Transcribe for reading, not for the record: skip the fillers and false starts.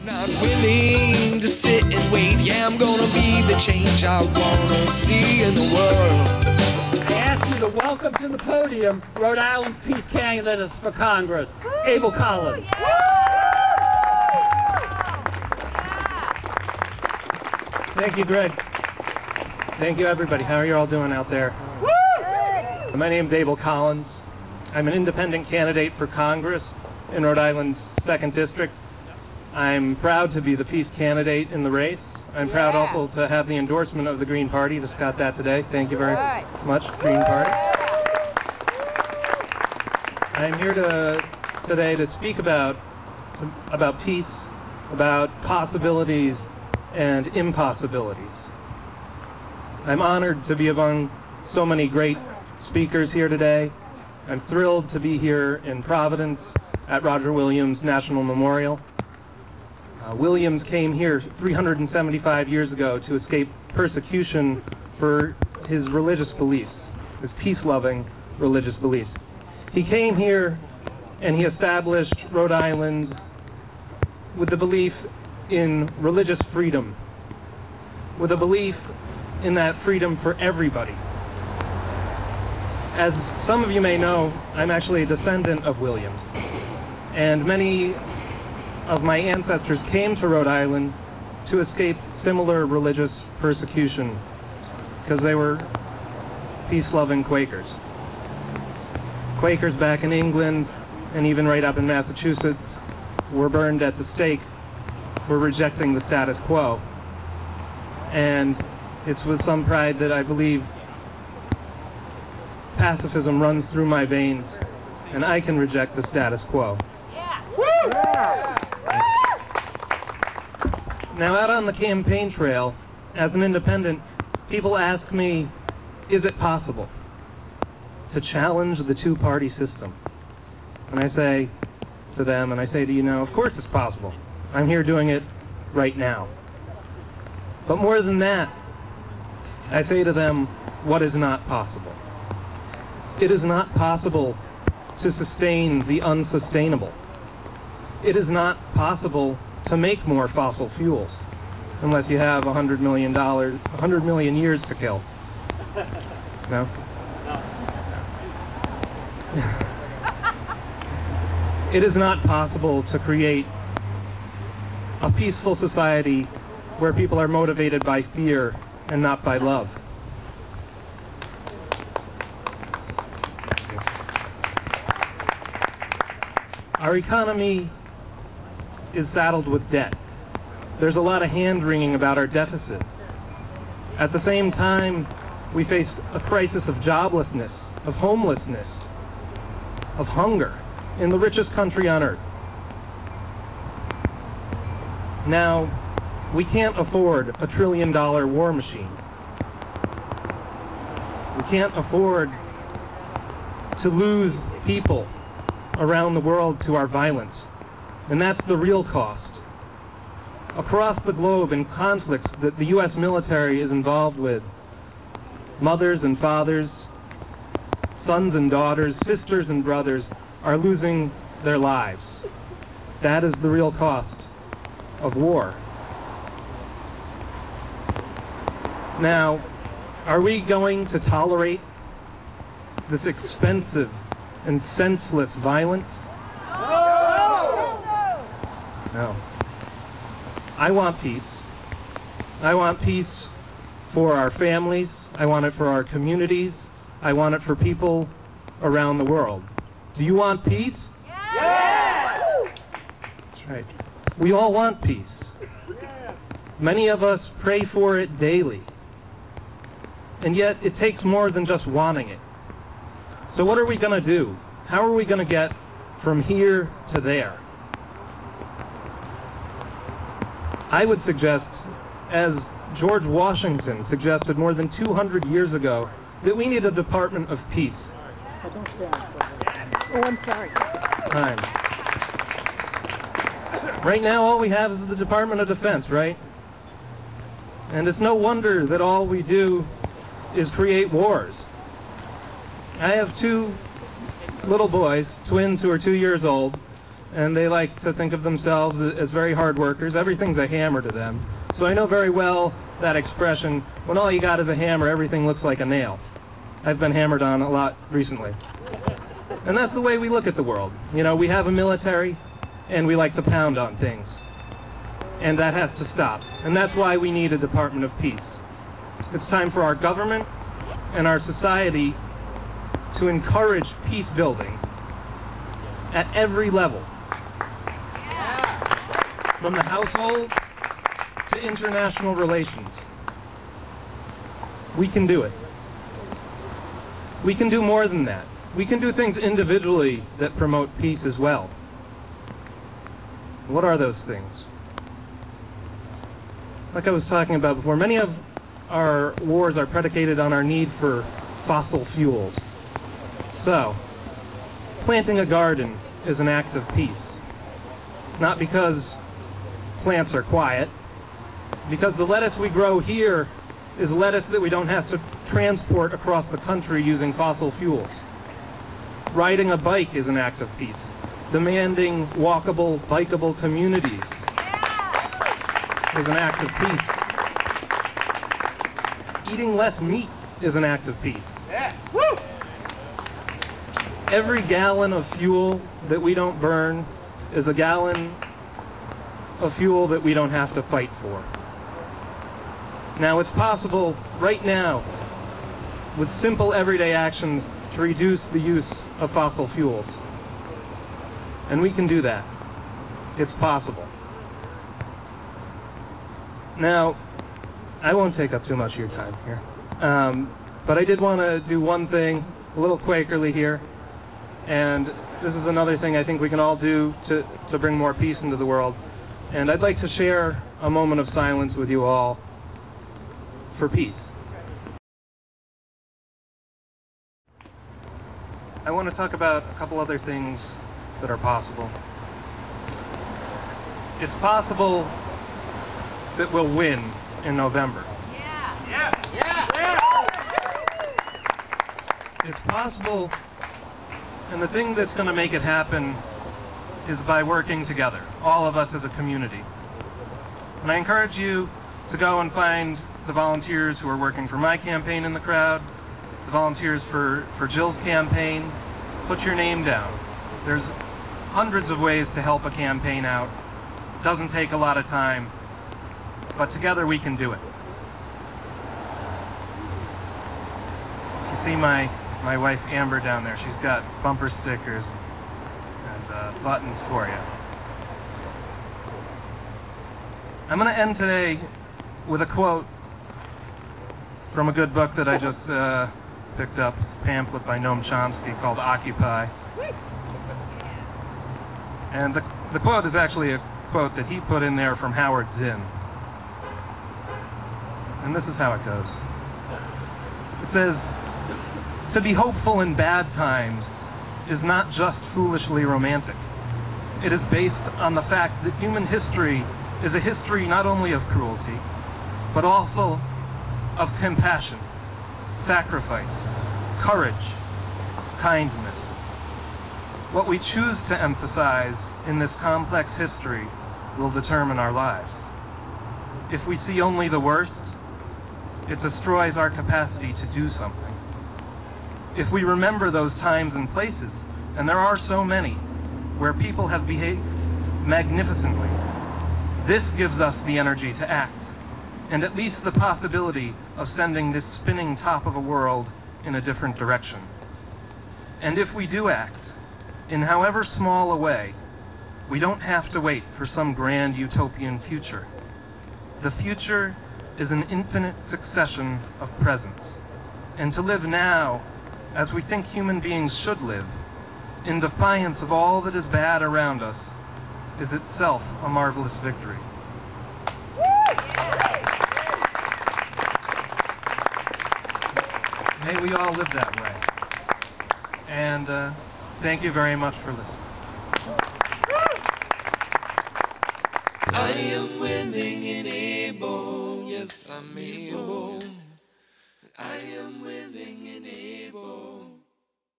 Not willing to sit and wait. Yeah, I'm gonna be the change I wanna see in the world. I ask you to welcome to the podium Rhode Island's peace candidate for Congress, Abel Collins. Thank you, Greg. Thank you, everybody. How are you all doing out there? My name's Abel Collins. I'm an independent candidate for Congress in Rhode Island's 2nd District. I'm proud to be the peace candidate in the race. I'm proud also to have the endorsement of the Green Party. Just got that today. Thank you very much, Green Party. I'm here today to speak about peace, about possibilities and impossibilities. I'm honored to be among so many great speakers here today. I'm thrilled to be here in Providence at Roger Williams National Memorial. Williams came here 375 years ago to escape persecution for his religious beliefs, his peace-loving religious beliefs. He came here and he established Rhode Island with the belief in religious freedom, with a belief in that freedom for everybody. As some of you may know, I'm actually a descendant of Williams, and many of my ancestors came to Rhode Island to escape similar religious persecution because they were peace-loving Quakers. Quakers back in England and even right up in Massachusetts were burned at the stake for rejecting the status quo. And it's with some pride that I believe pacifism runs through my veins and I can reject the status quo. Now, out on the campaign trail, as an independent, people ask me, is it possible to challenge the two-party system? And I say to them, and I say to you now, of course it's possible. I'm here doing it right now. But more than that, I say to them, what is not possible? It is not possible to sustain the unsustainable. It is not possible to make more fossil fuels unless you have $100 million years to kill. No? It is not possible to create a peaceful society where people are motivated by fear and not by love. Our economy is saddled with debt. There's a lot of hand-wringing about our deficit. At the same time, we face a crisis of joblessness, of homelessness, of hunger in the richest country on earth. Now, we can't afford a $1 trillion war machine. We can't afford to lose people around the world to our violence. And that's the real cost. Across the globe, in conflicts that the U.S. military is involved with, mothers and fathers, sons and daughters, sisters and brothers are losing their lives. That is the real cost of war. Now, are we going to tolerate this expensive and senseless violence? No. I want peace. I want peace for our families. I want it for our communities. I want it for people around the world. Do you want peace? Yes! That's right. We all want peace. Many of us pray for it daily. And yet it takes more than just wanting it. So what are we going to do? How are we going to get from here to there? I would suggest, as George Washington suggested more than 200 years ago, that we need a Department of Peace. Oh, I'm sorry. Time. Right now, all we have is the Department of Defense, right? And it's no wonder that all we do is create wars. I have two little boys, twins who are 2 years old, and they like to think of themselves as very hard workers. Everything's a hammer to them. So I know very well that expression, when all you got is a hammer, everything looks like a nail. I've been hammered on a lot recently. And that's the way we look at the world. You know, we have a military, and we like to pound on things. And that has to stop. And that's why we need a Department of Peace. It's time for our government and our society to encourage peace building at every level. From the household to international relations. We can do it. We can do more than that. We can do things individually that promote peace as well. What are those things? Like I was talking about before, many of our wars are predicated on our need for fossil fuels. So, planting a garden is an act of peace. Not because plants are quiet, because the lettuce we grow here is lettuce that we don't have to transport across the country using fossil fuels. Riding a bike is an act of peace. Demanding walkable, bikeable communities is an act of peace. Eating less meat is an act of peace. Every gallon of fuel that we don't burn is a gallon of fuel that we don't have to fight for. Now, it's possible right now, with simple everyday actions, to reduce the use of fossil fuels. And we can do that. It's possible. Now, I won't take up too much of your time here. But I did want to do one thing, a little Quakerly here. And this is another thing I think we can all do to bring more peace into the world. And I'd like to share a moment of silence with you all for peace. I want to talk about a couple other things that are possible. It's possible that we'll win in November. It's possible, and the thing that's going to make it happen is by working together, all of us as a community. And I encourage you to go and find the volunteers who are working for my campaign in the crowd, the volunteers for Jill's campaign. Put your name down. There's hundreds of ways to help a campaign out. It doesn't take a lot of time, but together we can do it. You see my wife Amber down there. She's got bumper stickers and buttons for you. I'm going to end today with a quote from a good book that I just picked up. It's a pamphlet by Noam Chomsky called Occupy. And the quote is actually a quote that he put in there from Howard Zinn. And this is how it goes. It says, "To be hopeful in bad times is not just foolishly romantic. It is based on the fact that human history is a history not only of cruelty, but also of compassion, sacrifice, courage, kindness. What we choose to emphasize in this complex history will determine our lives. If we see only the worst, it destroys our capacity to do something. If we remember those times and places, and there are so many, where people have behaved magnificently, this gives us the energy to act, and at least the possibility of sending this spinning top of a world in a different direction. And if we do act, in however small a way, we don't have to wait for some grand utopian future. The future is an infinite succession of presents, and to live now as we think human beings should live, in defiance of all that is bad around us, is itself a marvelous victory." May we all live that way. And thank you very much for listening. I am willing and able, yes I'm able. I am willing and able.